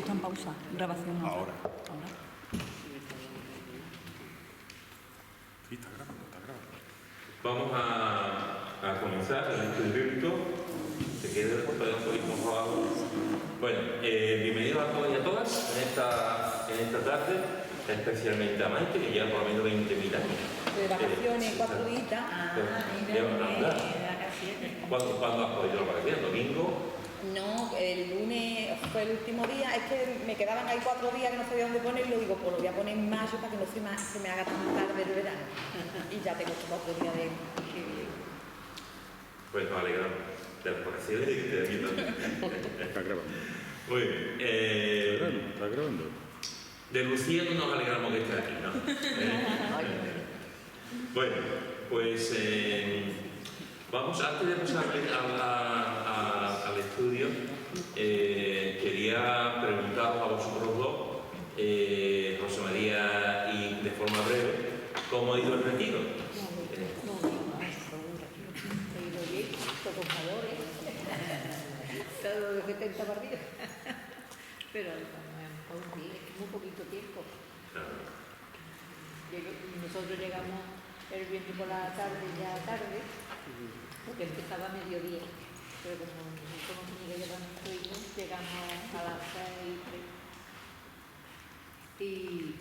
está en pausa. Grabación Ahora. Ahora. Sí, está grabando, está grabando. Vamos a comenzar el estudio. Se queda todavía un poquito más abajo. Bueno, bienvenidos a todos y a todas en esta tarde, especialmente a Maite, que lleva por lo menos 20 minutos. De vacaciones, 4 días. ¿Cuándo has podido las vacaciones? ¿Domingo? No, el lunes fue el último día. Es que me quedaban ahí 4 días que no sabía dónde ponerlo. Digo, pues lo voy a poner en mayo para que no se me haga tan tarde el verano. Y ya tengo 4 días de... Pues nos alegramos de las vacaciones y que te aquí también. Está grabando. Muy bien. Está grabando. De Lucía no nos alegramos que esté aquí, ¿no? Bueno, pues vamos, antes de pasar al estudio, quería preguntaros a vosotros dos, José María, y de forma breve, ¿cómo ha ido el retiro? Todo lo que 70 partidos. Pero muy poquito tiempo. Nosotros llegamos el viernes por la tarde, ya tarde, porque empezaba a mediodía. Pero como tenía que llevar nuestro hijo, llegamos a las 6:03. Y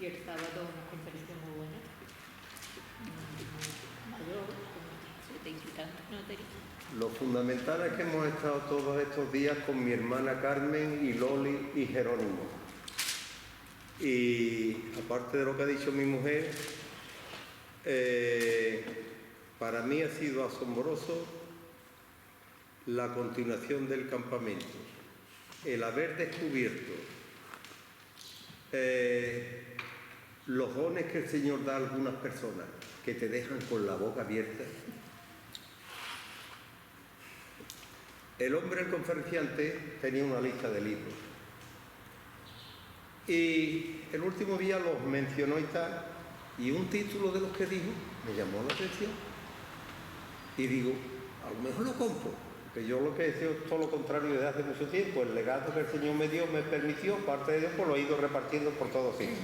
el sábado una conferencia muy buena. Mayor, como 70 y tantos, no te digo. Lo fundamental es que hemos estado todos estos días con mi hermana Carmen y Loli y Jerónimo. Y aparte de lo que ha dicho mi mujer, para mí ha sido asombroso la continuación del campamento, el haber descubierto los dones que el Señor da a algunas personas que te dejan con la boca abierta. El hombre, el conferenciante, tenía una lista de libros. Y el último día los mencionó y tal, y un título de los que dijo me llamó la atención. Y digo, a lo mejor lo compro, porque yo lo que he hecho es todo lo contrario desde hace mucho tiempo. El legado que el Señor me dio, me permitió, parte de Dios, pues lo he ido repartiendo por todos sitios.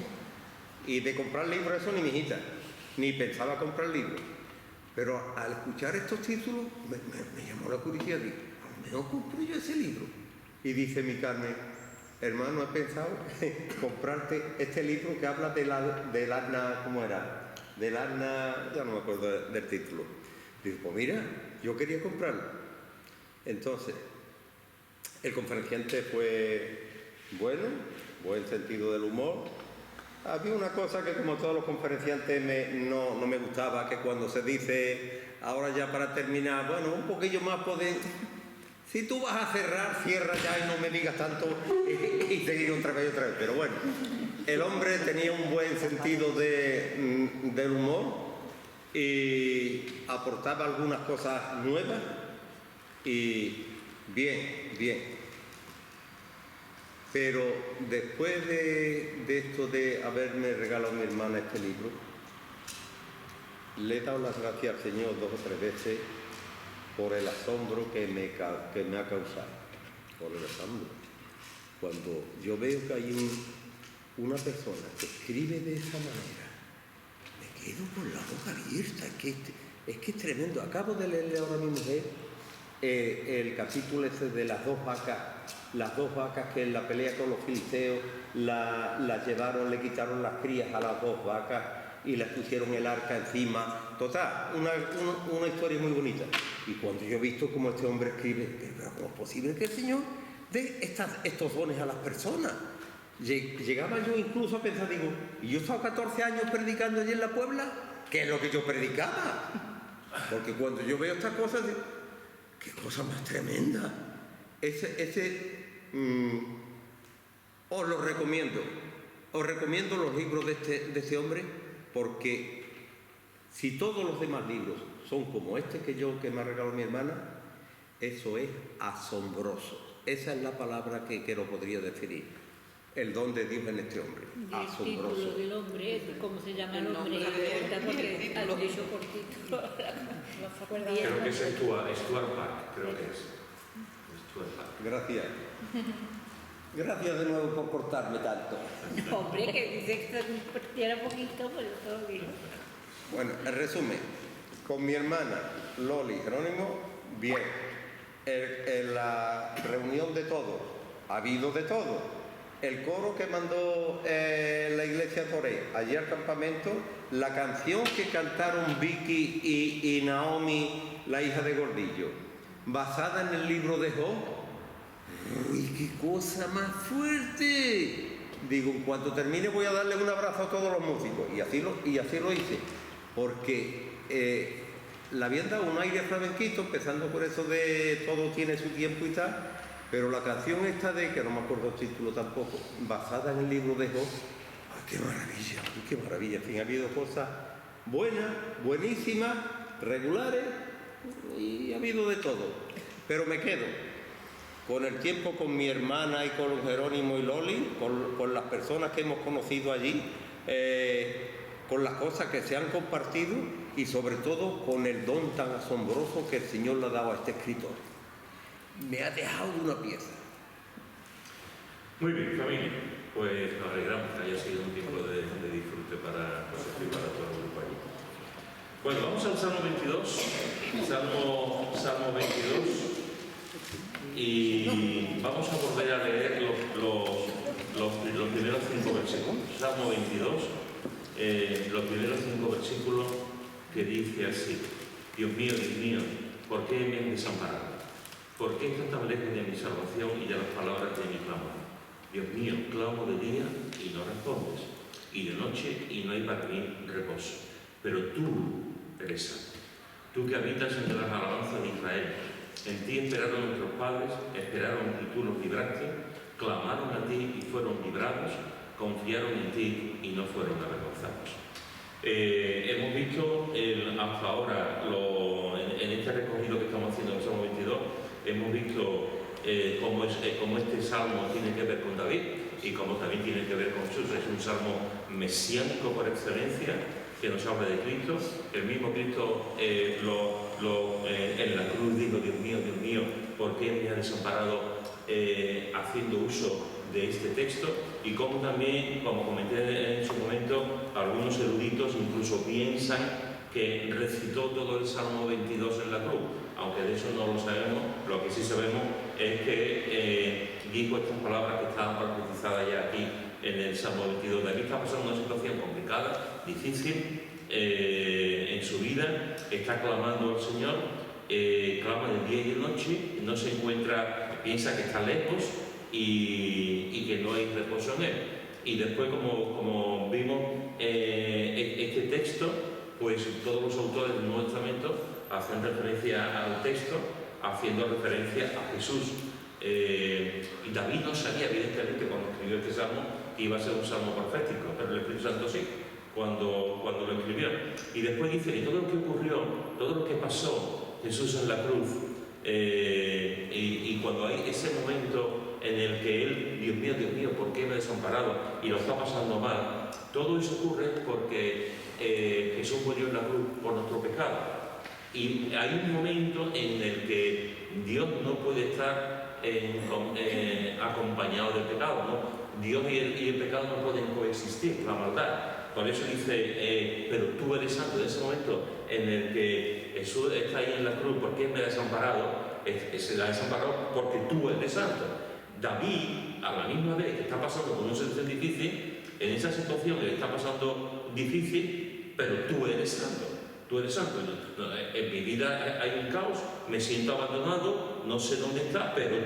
Y de comprar libros, eso ni mi hijita, ni pensaba comprar libros. Pero al escuchar estos títulos, me llamó la curiosidad, digo, no compro yo ese libro. Y dice mi Carmen, hermano, he pensado comprarte este libro que habla del asna, ¿cómo era? Del asna, ya no me acuerdo del título. Digo, pues mira, yo quería comprarlo. Entonces, el conferenciante fue bueno, buen sentido del humor. Había una cosa que, como todos los conferenciantes, no me gustaba, que cuando se dice, ahora ya para terminar, bueno, un poquillo más poder... Si tú vas a cerrar, cierra ya y no me digas tanto y seguir otra vez. Pero bueno, el hombre tenía un buen sentido del humor y aportaba algunas cosas nuevas y bien. Pero después de esto de haberme regalado a mi hermana este libro, le he dado las gracias al Señor 2 o 3 veces por el asombro que me ha causado, por el asombro. Cuando yo veo que hay una persona que escribe de esa manera, me quedo con la boca abierta, es que es tremendo. Acabo de leerle ahora a mi mujer el capítulo ese de las dos vacas que en la pelea con los filisteos las llevaron, le quitaron las crías a las 2 vacas y les pusieron el arca encima. Total, una historia muy bonita. Y cuando yo he visto cómo este hombre escribe, pero ¿cómo es posible que el Señor dé estos dones a las personas? Llegaba yo incluso a pensar, digo, y yo he estado 14 años predicando allí en la Puebla, ¿qué es lo que yo predicaba? Porque cuando yo veo estas cosas, digo, qué cosa más tremenda. Os lo recomiendo. Os recomiendo los libros de este hombre, porque si todos los demás libros son como este que me ha regalado mi hermana, eso es asombroso. Esa es la palabra que lo podría definir. El don de Dios en este hombre. Asombroso. El título del hombre, ¿cómo se llama el hombre? Porque ha dicho por título. Creo que es Stuart Park, creo que es. Stuart Park. Gracias. Gracias de nuevo por cortarme tanto. No, hombre, que dice que se compartiera poquito, por eso digo. Bueno, en resumen, con mi hermana Loli Jerónimo, bien. En la reunión de todos, ha habido de todo. El coro que mandó la iglesia Toré allí al campamento, la canción que cantaron Vicky y Naomi, la hija de Gordillo, basada en el libro de Job. ¡Uy, qué cosa más fuerte! Digo, en cuanto termine voy a darle un abrazo a todos los músicos. Y así lo hice, porque le habían dado un aire flamenquito, empezando por eso de todo tiene su tiempo y tal. Pero la canción esta de, que no me acuerdo el título tampoco, basada en el libro de Job, ¡ay, qué maravilla! ¡Qué maravilla! En fin, ha habido cosas buenas, buenísimas, regulares, y ha habido de todo. Pero me quedo con el tiempo con mi hermana y con Jerónimo y Loli, con las personas que hemos conocido allí, con las cosas que se han compartido y sobre todo con el don tan asombroso que el Señor le ha dado a este escritor. Me ha dejado de una pieza. Muy bien, familia. Pues nos alegramos que haya sido un tiempo de disfrute para vosotros y para todo el grupo allí. Bueno, vamos al Salmo 22. Salmo 22. Y vamos a volver a leer los primeros 5 versículos. Salmo 22, los primeros 5 versículos, que dice así: Dios mío, ¿por qué me has desamparado? ¿Por qué estás tan lejos de mi salvación y de las palabras de mi clamor? Dios mío, clamo de día y no respondes, y de noche y no hay para mí reposo. Pero tú eres santo, tú que habitas entre las alabanzas de Israel. En ti esperaron nuestros padres, esperaron y tú los libraste, clamaron a ti y fueron librados, confiaron en ti y no fueron avergonzados. Hemos visto hasta ahora, en este recorrido que estamos haciendo en el Salmo 22, hemos visto cómo este salmo tiene que ver con David y cómo también tiene que ver con Jesús. Es un salmo mesiánico por excelencia, que nos habla de Cristo. El mismo Cristo en la cruz dijo: Dios mío, ¿por qué me ha desamparado? Haciendo uso de este texto, y como también, como comenté en su momento, algunos eruditos incluso piensan que recitó todo el Salmo 22 en la cruz, aunque de eso no lo sabemos. Lo que sí sabemos es que dijo estas palabras que estaban profetizadas ya aquí en el Salmo 22. David está pasando una situación complicada, difícil en su vida, está clamando al Señor, clama de día y de noche, no se encuentra, piensa que está lejos y que no hay reposo en él. Y después, como vimos este texto, pues todos los autores del Nuevo Testamento hacen referencia al texto, haciendo referencia a Jesús. Y David no sabía, evidentemente, cuando escribió este salmo, que iba a ser un salmo profético, pero el Espíritu Santo sí, cuando lo escribió. Y después dice que todo lo que ocurrió, todo lo que pasó Jesús en la cruz, y cuando hay ese momento en el que él, Dios mío, ¿por qué me he desamparado? Y lo está pasando mal. Todo eso ocurre porque Jesús murió en la cruz por nuestro pecado. Y hay un momento en el que Dios no puede estar acompañado del pecado, ¿no? Dios y el pecado no pueden coexistir, la maldad. Por eso dice, pero tú eres santo. En ese momento en el que Jesús está ahí en la cruz, ¿por qué me ha desamparado? Se la ha desamparado porque tú eres santo. David, a la misma vez que está pasando por una situación difícil, en esa situación le está pasando difícil, pero tú eres santo. Tú eres santo. En mi vida hay un caos, me siento abandonado, no sé dónde está, pero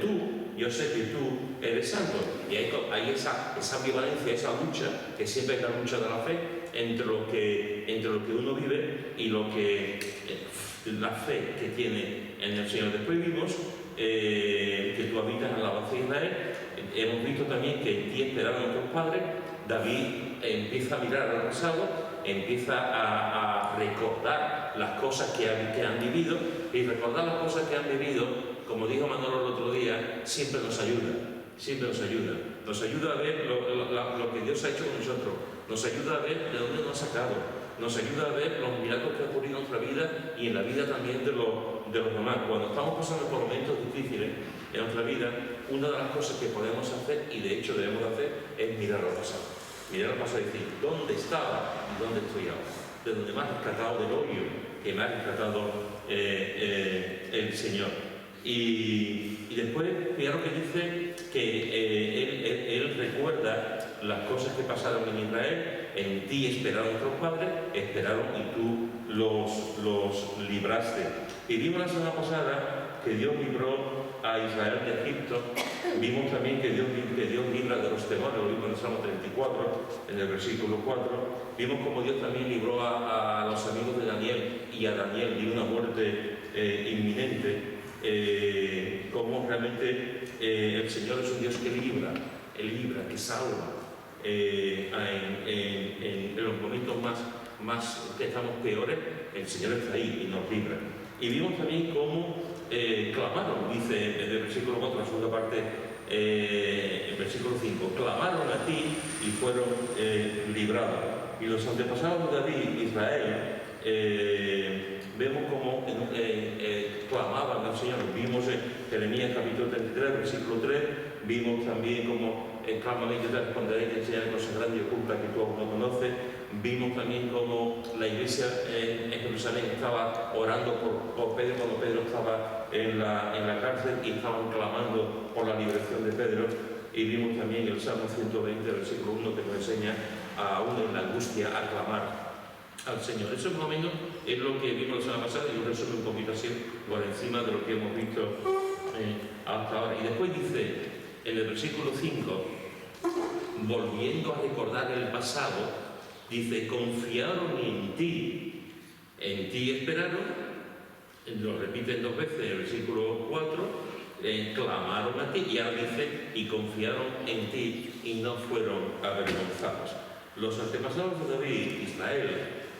yo sé que tú eres santo. Y hay esa ambivalencia, esa lucha, que siempre es la lucha de la fe, entre lo que uno vive y la fe que tiene en el Señor. Después vimos que tú habitas en la alabanza de Israel. Hemos visto también que en ti esperaron nuestros padres. David empieza a mirar al pasado, empieza a recordar las cosas que han vivido, y recordar las cosas que han vivido, como dijo Manolo el otro día, siempre nos ayuda. Nos ayuda a ver lo que Dios ha hecho con nosotros, nos ayuda a ver de dónde nos ha sacado, nos ayuda a ver los milagros que han ocurrido en nuestra vida y en la vida también de los demás. Cuando estamos pasando por momentos difíciles en nuestra vida, una de las cosas que podemos hacer, y de hecho debemos hacer, es mirar al pasado. Mirar al pasado y decir, ¿dónde estaba y dónde estoy ahora? De donde me ha rescatado del hoyo, que me ha rescatado el Señor. Y después, fijaros que dice que él recuerda las cosas que pasaron en Israel. En ti esperaron nuestros padres, esperaron y tú los libraste. Y vimos la semana pasada que Dios libró a Israel de Egipto. Vimos también que Dios libra de los temores, lo vimos en el Salmo 34, en el versículo 4. Vimos como Dios también libró a los amigos de Daniel y a Daniel de una muerte inminente. Como realmente el Señor es un Dios que libra, que salva. En los momentos más que estamos peores, el Señor está ahí y nos libra. Y vimos también cómo clamaron, dice en el versículo 4, la segunda parte, el versículo 5, clamaron a ti y fueron librados. Y los antepasados de David, Israel, vemos cómo clamaban al Señor. Vimos en Jeremías capítulo 33, versículo 3, vimos también cómo claman y te responderé, te enseñaré cosas grandes y ocultas que tú aún no conoces. Vimos también cómo la iglesia en Jerusalén estaba orando por Pedro cuando Pedro estaba en la cárcel y estaban clamando por la liberación de Pedro. Y vimos también el Salmo 120, versículo 1, que nos enseña aún en la angustia a clamar al Señor. Eso más o menos es lo que vimos la semana pasada y yo resumo un poquito así por encima de lo que hemos visto hasta ahora. Y después dice en el versículo 5, volviendo a recordar el pasado, dice, confiaron en ti esperaron, lo repiten dos veces en el versículo 4, clamaron a ti, y ahora dice, y confiaron en ti y no fueron avergonzados. Los antepasados de David, Israel,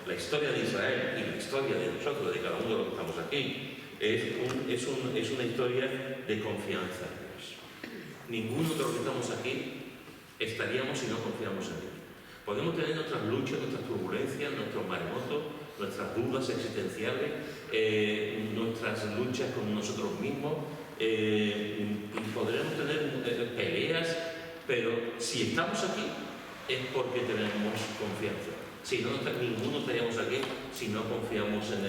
la historia de Israel y la historia de nosotros, de cada uno de los que estamos aquí, es una historia de confianza en Dios. Ninguno de los que estamos aquí estaríamos si no confiamos en Dios. Podemos tener nuestras luchas, nuestras turbulencias, nuestros maremotos, nuestras dudas existenciales, nuestras luchas con nosotros mismos, podremos tener peleas, pero si estamos aquí es porque tenemos confianza. Si no, ninguno estaríamos aquí si no confiamos en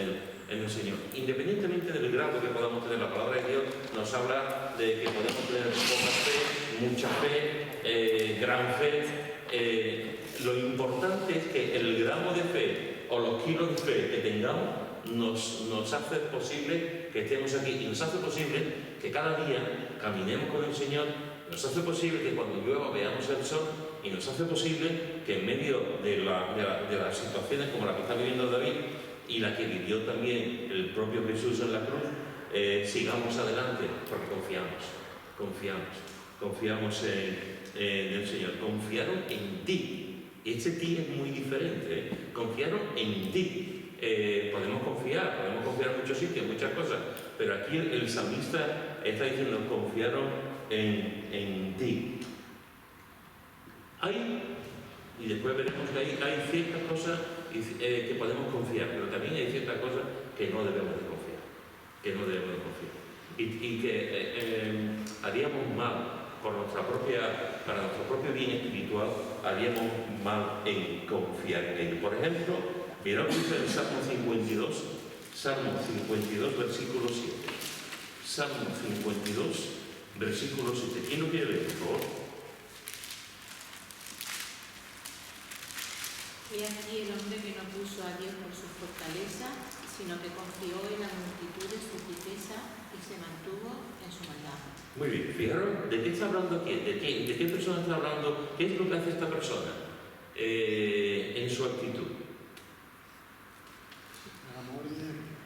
el Señor. Independientemente del grado que podamos tener, la palabra de Dios nos habla de que podemos tener poca fe, mucha fe, gran fe. Lo importante es que el gramo de fe o los kilos de fe que tengamos nos hace posible que estemos aquí y nos hace posible que cada día caminemos con el Señor, nos hace posible que cuando llueva veamos el sol y nos hace posible que en medio de las situaciones como la que está viviendo David y la que vivió también el propio Jesús en la cruz, sigamos adelante porque confiamos en el Señor. Confiaron en ti. Este ti es muy diferente. Confiaron en ti. Podemos confiar en muchos sitios, en muchas cosas, pero aquí el salmista está diciendo confiaron en ti. Y después veremos que hay ciertas cosas que podemos confiar, pero también hay ciertas cosas que no debemos de confiar. Y que haríamos mal para nuestro propio bien espiritual, haríamos mal en confiar en él. Por ejemplo, mirad que dice el Salmo 52, versículo 7. Salmo 52, versículo 7. ¿Quién lo quiere leer, por favor? He aquí el hombre que no puso a Dios por su fortaleza, sino que confió en la multitud de su riqueza y se mantuvo en su maldad. Muy bien, fijaros, ¿de qué está hablando aquí? ¿De qué persona está hablando? ¿Qué es lo que hace esta persona en su actitud?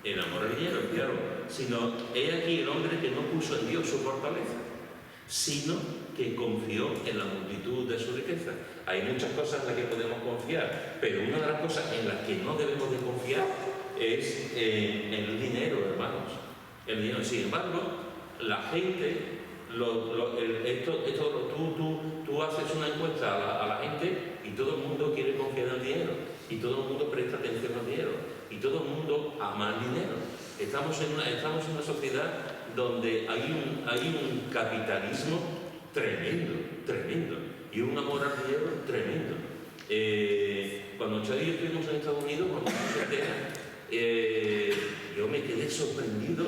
El amor al dinero, claro. Sino, he aquí el hombre que no puso en Dios su fortaleza, sino que confió en la multitud de su riqueza. Hay muchas cosas en las que podemos confiar, pero una de las cosas en las que no debemos de confiar es en el dinero, hermanos. El dinero. Sin embargo, la gente, tú haces una encuesta a la gente y todo el mundo quiere confiar en el dinero, y todo el mundo presta atención al dinero, y todo el mundo ama el dinero. Estamos en una sociedad donde hay un capitalismo tremendo, tremendo, y un amor al dinero tremendo. Cuando Chad y yo estuvimos en Estados Unidos, cuando yo me quedé sorprendido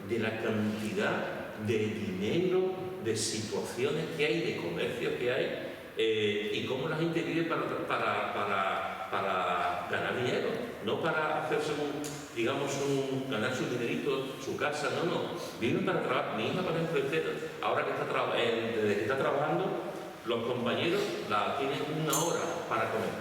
de la cantidad de dinero, de situaciones que hay, de comercios que hay, y cómo la gente vive para ganar dinero, no para hacerse ganar su dinerito, su casa, no, viven para trabajar. Mi hija, por ejemplo, ahora que desde que está trabajando, los compañeros tienen una hora para comer,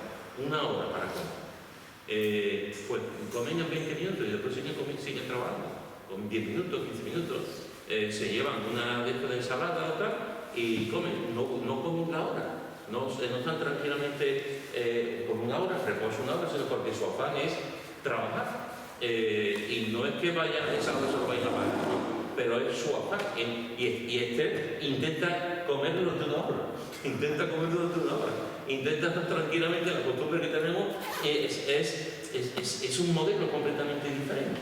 pues comen en 20 minutos y después siguen trabajando, con 10 minutos, 15 minutos, se llevan una de ensalada o tal, y comen, no comen la hora. No están tranquilamente por una hora, reposo una hora, sino porque su afán es trabajar. Y no es que vayan a esa hora se lo vayan a pagar, no, pero es su afán. Y intenta comer durante una hora. Intenta estar tranquilamente. La costumbre que tenemos es un modelo completamente diferente.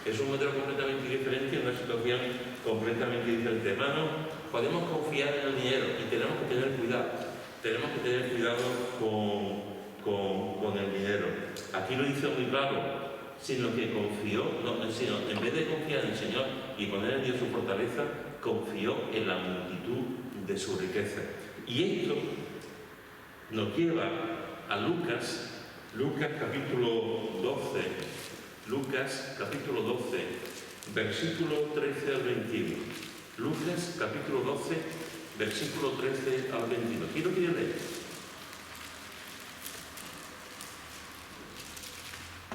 Es un modelo completamente diferente, una situación completamente diferente. Hermanos, podemos confiar en el dinero y tenemos que tener cuidado. Tenemos que tener cuidado con el dinero. Aquí lo dice muy claro, sino que confió, sino en vez de confiar en el Señor y poner en Dios su fortaleza, confió en la multitud de su riqueza. Y esto nos lleva a Lucas capítulo 12, versículo 13 al 21. Lucas capítulo 12, versículo 13 al 21. ¿Quién lo quiere leer?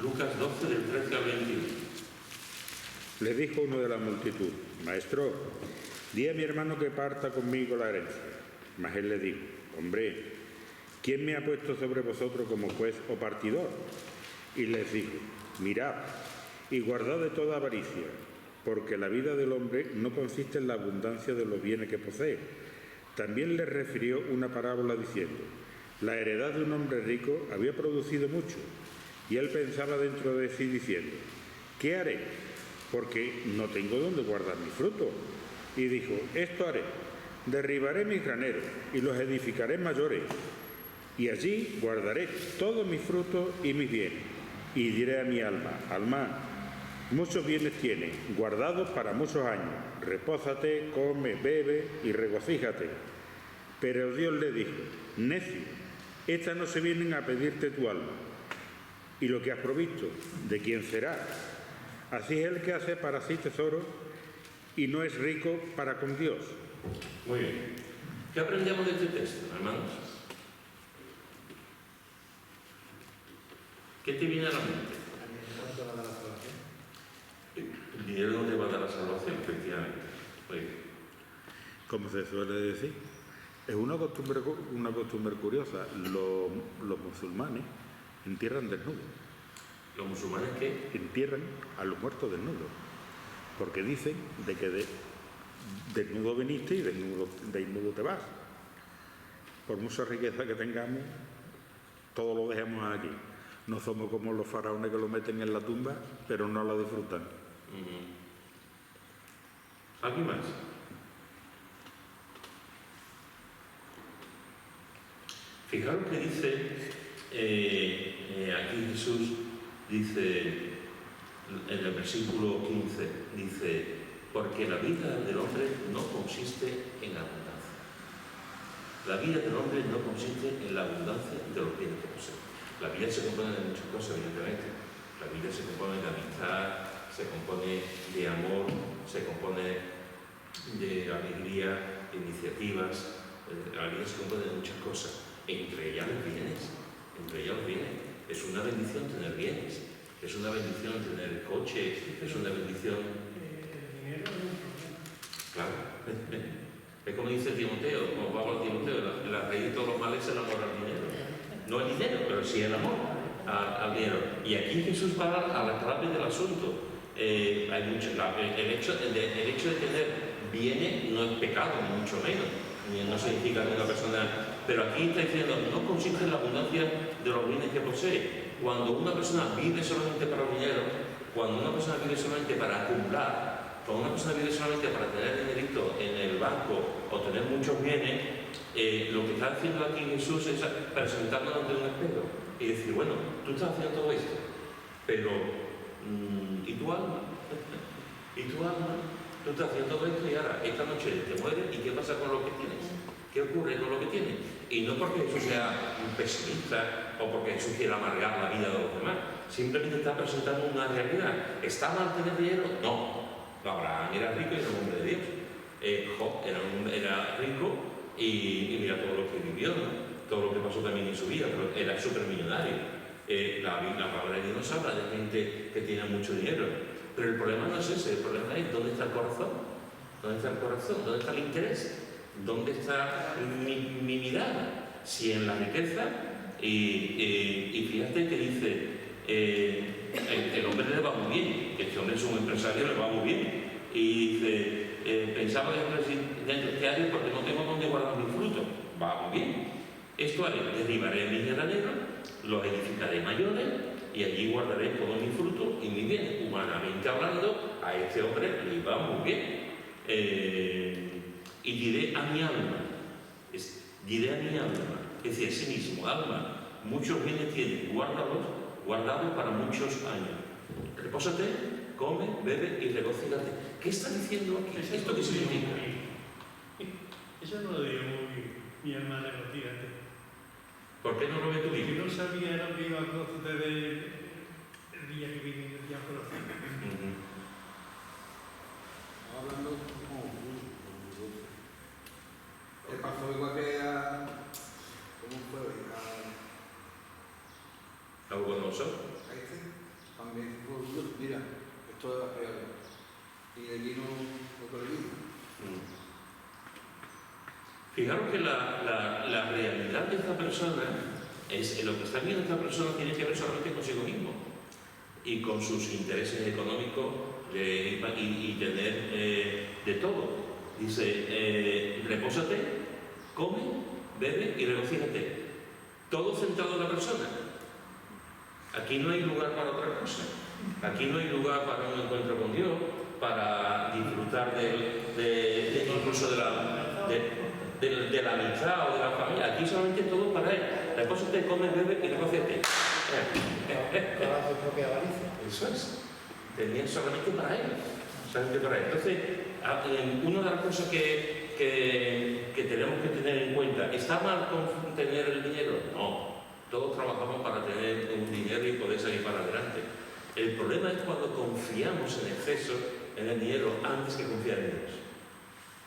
Lucas 12, del 13 al 21. Le dijo uno de la multitud: Maestro, di a mi hermano que parta conmigo la herencia. Mas él le dijo: Hombre, ¿quién me ha puesto sobre vosotros como juez o partidor? Y les dijo: Mirad y guardad de toda avaricia, porque la vida del hombre no consiste en la abundancia de los bienes que posee. También le refirió una parábola diciendo: la heredad de un hombre rico había producido mucho, y él pensaba dentro de sí diciendo: ¿qué haré? Porque no tengo dónde guardar mi fruto. Y dijo: esto haré, derribaré mis graneros y los edificaré mayores, y allí guardaré todos mis frutos y mis bienes. Y diré a mi alma: alma, muchos bienes tienes, guardados para muchos años. Repózate, come, bebe y regocíjate. Pero Dios le dijo: necio, estas no se vienen a pedirte tu alma. Y lo que has provisto, ¿de quién será? Así es el que hace para sí tesoros y no es rico para con Dios. Muy bien. ¿Qué aprendemos de este texto, hermanos? ¿Qué te viene a la mente? El dinero no te va a dar la salvación, efectivamente. Como se suele decir, es una costumbre curiosa. Los musulmanes entierran desnudos. ¿Los musulmanes qué? Entierran a los muertos desnudos, porque dicen de que desnudo viniste y desnudo te vas. Por mucha riqueza que tengamos, todo lo dejamos aquí. No somos como los faraones que lo meten en la tumba, pero no la disfrutan. ¿Alguien más? Fijaros que dice, aquí Jesús dice, en el versículo 15, dice: porque la vida del hombre no consiste en la abundancia. La vida del hombre no consiste en la abundancia de los bienes que posee. La vida se compone de muchas cosas, evidentemente. La vida se compone de amistad, se compone de amor, se compone de alegría, de iniciativas. La vida se compone de muchas cosas, entre ellas los bienes. Es una bendición tener bienes, es una bendición tener coche, es una bendición. Claro. Es como dice Timoteo, como Pablo a Timoteo: la raíz de todos los males es el amor al dinero. No el dinero, pero sí el amor al dinero. Y aquí Jesús va a la clave del asunto. Hay mucho, el hecho de tener bienes no es pecado, ni mucho menos. No significa que una persona. Pero aquí está diciendo: no consiste en la abundancia de los bienes que posee. Cuando una persona vive solamente para el dinero, cuando una persona vive solamente para acumular, cuando una persona vive solamente para tener dinerito en el banco o tener muchos bienes, lo que está haciendo aquí Jesús es presentarnos ante un espejo y decir, bueno, tú estás haciendo todo esto, pero ¿y tu alma? ¿Y tu alma? Tú estás haciendo todo esto y ahora esta noche te mueres, ¿y qué pasa con lo que tienes? ¿Qué ocurre con lo que tienes? Y no porque Jesús sea un pesimista o porque Jesús quiera amargar la vida de los demás, simplemente está presentando una realidad. ¿Está mal tener dinero? No. Abraham era rico y era un hombre de Dios. Job era rico y mira todo lo que vivió, ¿no? Todo lo que pasó también en su vida, pero era súper millonario. La palabra de Dios nos habla de gente que tiene mucho dinero. Pero el problema no es ese, el problema es dónde está el corazón. ¿Dónde está el corazón? ¿Dónde está el interés? ¿Dónde está mi mirada? Si en la riqueza, y fíjate que dice, el hombre le va muy bien, que este hombre es un empresario, le va muy bien. Y dice, pensaba dentro de este año porque no tengo dónde guardar mi fruto. Va muy bien. Esto haré, derribaré mis granaderos, los edificaré mayores, y allí guardaré todo mi fruto y mi bien. Humanamente hablando, a este hombre le va muy bien. Y diré a mi alma, es decir, a sí mismo, alma, muchos bienes tienes, guardados para muchos años. Repósate, come, bebe y regocíjate. ¿Qué está diciendo aquí? ¿Esto qué significa? Eso no lo digo muy mi hermana, regocíjate. ¿Por qué no lo ve tu Porque hijo? no sabía lo que iba a suceder el día que vine, el día conocido. Hablando como ¿qué pasó igual que a... ¿Cómo fue? Nabucodonosor. A este también fue orgulloso. Mira, esto es real. Y le vino otro vino. Fijaros que la realidad de esta persona es lo que está viendo esta persona tiene que ver solamente consigo mismo y con sus intereses económicos y tener de todo. Dice, repósate, come, bebe y regocíjate. Todo centrado en la persona. Aquí no hay lugar para otra cosa. Aquí no hay lugar para un encuentro con Dios, para disfrutar incluso de la amistad o de la familia. Aquí solamente todo para él. Repósate, come, bebe y regocíjate. Para su propia avaricia. Eso es. Tenía solamente para él. Solamente para él. Entonces, una de las cosas que tenemos que tener en cuenta, ¿está mal con tener el dinero? No. Todos trabajamos para tener un dinero y poder salir para adelante. El problema es cuando confiamos en exceso en el dinero antes que confiar en Dios.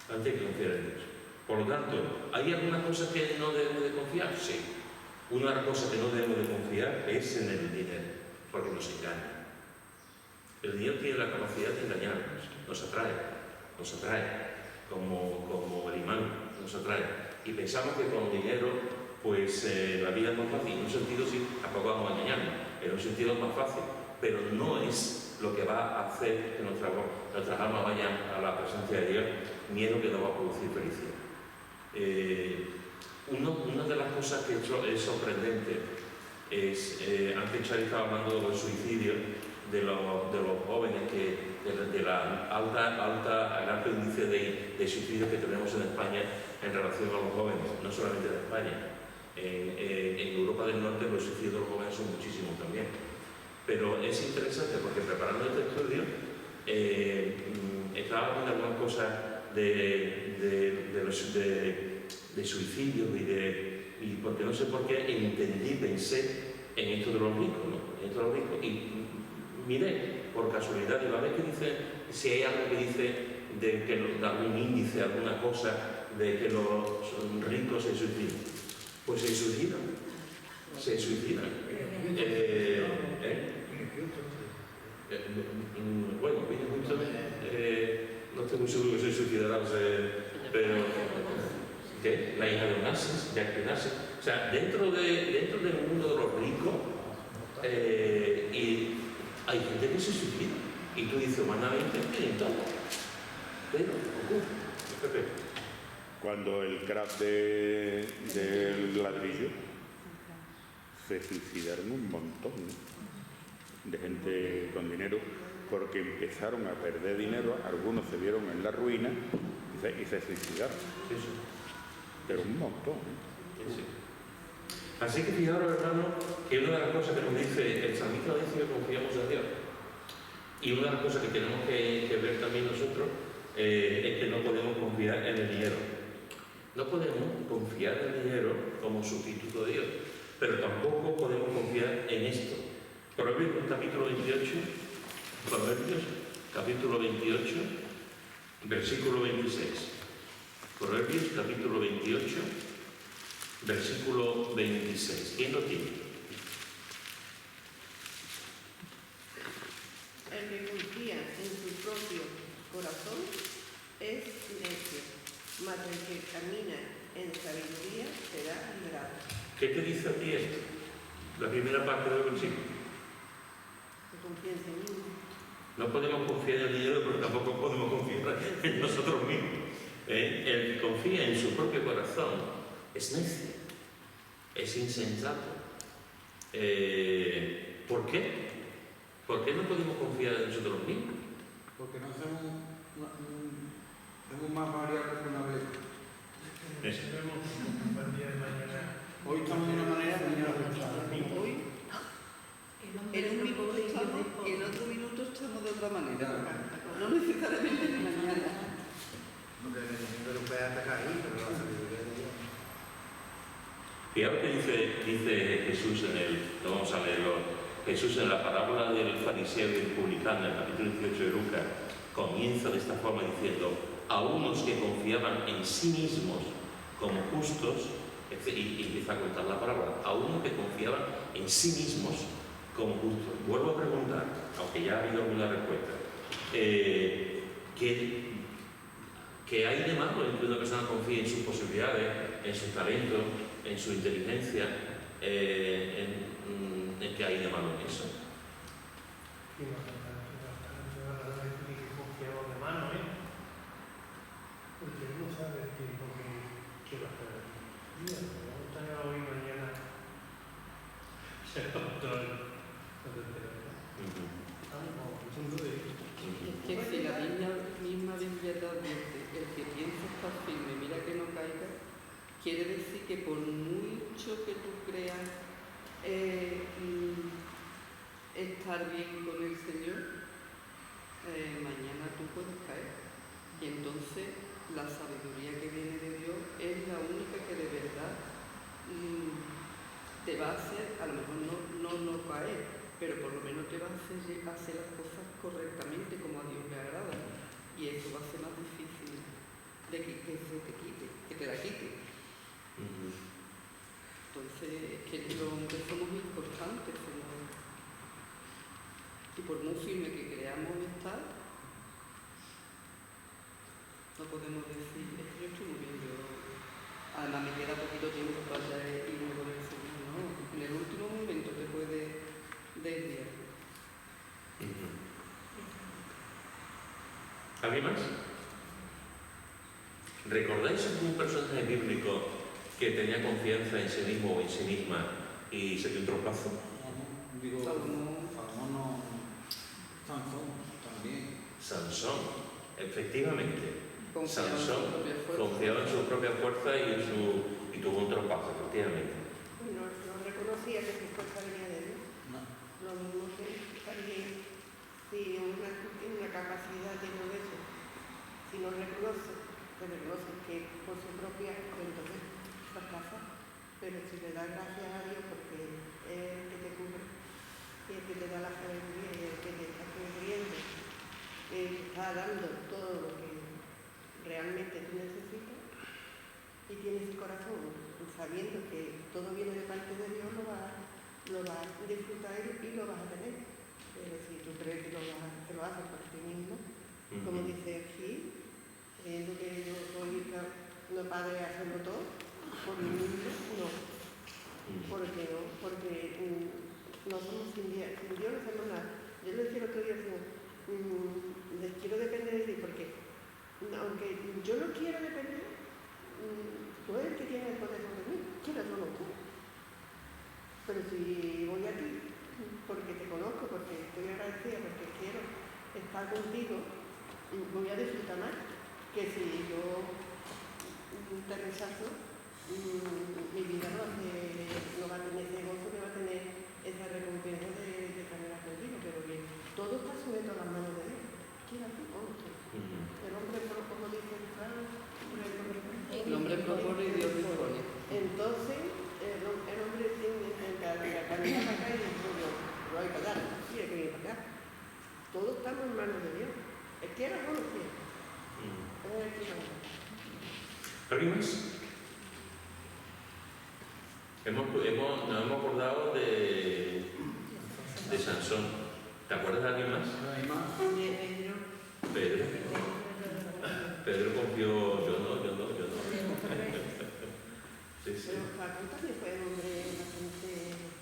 Antes que confiar en Dios. Por lo tanto, ¿hay alguna cosa que no debemos de confiar? Sí. Una de las cosas que no debemos de confiar es en el dinero, porque nos engaña. El dinero tiene la capacidad de engañarnos, nos atrae, como el imán, nos atrae. Y pensamos que con dinero, pues la vida es más fácil. En un sentido sí, tampoco vamos a engañarnos, en un sentido es más fácil, pero no es lo que va a hacer que nuestras almas vayan a la presencia de Dios, ni es lo que nos va a producir felicidad. Una de las cosas que es sorprendente es, antes Charlie estaba hablando del suicidio, de los jóvenes, de la alto índice de suicidio que tenemos en España en relación a los jóvenes, no solamente en España. En Europa del Norte los suicidios de los jóvenes son muchísimos también. Pero es interesante porque preparando este estudio estaba viendo algunas cosas de suicidios y porque no sé por qué pensé en esto de los ricos, ¿no? En esto de los ricos. Y miré por casualidad y a ver qué dice, si hay algo que dice de algún índice, alguna cosa de que los ricos se suicidan. Pues se suicidan. Bueno, justo, no estoy muy seguro que soy suicidado, pero ¿qué? La hija de Onassis, Jack Onassis. O sea, dentro del mundo de los ricos, y hay gente que se suicida. Y tú dices, humanamente, tienen todo. Pero ocurre. Cuando el crack del ladrillo se suicidaron un montón, ¿no?, de gente con dinero porque empezaron a perder dinero, algunos se vieron en la ruina y se suicidaron. Eso. Pero un montón. Sí. Así que fijaros, hermano, que una de las cosas que nos dice el salmista dice que confiamos en Dios. Y una de las cosas que tenemos que ver también nosotros es que no podemos confiar en el dinero. No podemos confiar en el dinero como sustituto de Dios, pero tampoco podemos confiar en esto. Proverbios capítulo 28, Proverbios capítulo 28, versículo 26. Proverbios capítulo 28, versículo 26. ¿Quién lo tiene? El que confía en su propio corazón es necio, mas el que camina en sabiduría será librado. ¿Qué te dice a ti esto? La primera parte del versículo. Que confía en sí mismo. No podemos confiar en el dinero, pero tampoco podemos confiar en nosotros mismos. El que confía en su propio corazón es necio, es insensato. ¿Por qué? ¿Por qué no podemos confiar en nosotros mismos? Porque no somos más variables que una vez. Vemos el día de mañana. Hoy estamos de una manera, mañana de otra. Hoy, en un minuto estamos y en otro minuto estamos de otra manera. No necesariamente mañana. Porque necesito que pueda atacar ahí, pero la sabiduría de Dios. Fijaros que dice Jesús lo vamos a leerlo. Jesús en la parábola del fariseo y del publicano, en el capítulo 18 de Lucas, comienza de esta forma diciendo: a unos que confiaban en sí mismos como justos, y empieza a contar la parábola, a unos que confiaban en sí mismos como justos. Vuelvo a preguntar, aunque ya ha habido alguna respuesta, ¿qué hay de malo en que una persona confíe en sus posibilidades, en sus talentos, en su inteligencia? ¿En qué hay de malo en eso? Y bastante que confiamos de mano, porque uno sabe el tiempo que va a estar aquí. Mira, me gusta hoy, mañana. Se va a estar Es que si la misma Biblia te advierte, el que piensa estar firme, mira que no caiga, quiere decir que por mucho que tú creas estar bien con el Señor, mañana tú puedes caer. Y entonces la sabiduría que viene de Dios es la única que de verdad te va a hacer, a lo mejor no caer, pero por lo menos te va a hacer las cosas correctamente como a Dios le agrada. Y eso va a ser más difícil de que se te quite, que te la quite. Entonces, es que los hombres somos importantes, y por muy firme que creamos estar, no podemos decir, es que yo estoy muy bien, además me queda poquito tiempo para irme con el Señor, ¿no? En el último momento te puede desviar. ¿Alguien más? ¿Recordáis algún personaje bíblico que tenía confianza en sí mismo o en sí misma y se dio un trompazo? Digo, Salomón. Sansón también. Sansón, efectivamente. Confiaba en su Sansón propia fuerza. confiaba en su propia fuerza y tuvo un trompazo, efectivamente. No reconocía que su fuerza venía de Dios. No. Lo mismo que también si tiene una capacidad de no eso, si no reconoce que por su propia entonces fracasa, pero si le da gracias a Dios porque es el que te cubre, y el que te da la sabiduría y el que te está cubriendo, te está dando todo lo que realmente tú necesitas y tienes el corazón sabiendo que todo viene de parte de Dios, lo vas a disfrutar y lo vas a tener. Pero si tú crees que lo haces por ti mismo, como dice aquí, lo que yo soy no padre hacerlo todo, por mí mismo, no. ¿Por qué no? Porque no somos sin Dios no hacemos nada. Yo le decía el otro día, quiero depender de ti, porque aunque yo no quiero depender, tú eres el que tiene el poder sobre mí, quieras o no tú. Pero si voy a ti, porque te conozco, porque estoy agradecida, porque quiero estar contigo, voy a disfrutar más que si yo te rechazo, mi vida no va a tener ese gozo, que va a tener esa recompensa de caminar contigo, pero que todo está sujeto a las manos de Dios. Quiera tú o no. El hombre, como dice el refrán, El hombre propone y Dios dispone. entonces, el hombre tiene que caminar para acá y dice, yo hay que dar, sí, hay que ir para acá. Todo está en manos de Dios. ¿Quieras o no quieras? ¿Alguien más? Nos hemos acordado de Sansón. ¿Te acuerdas de alguien más? ¿No hay más? Pedro. Pedro confió, yo no. Sí, sí. Pero Jacob también fue un hombre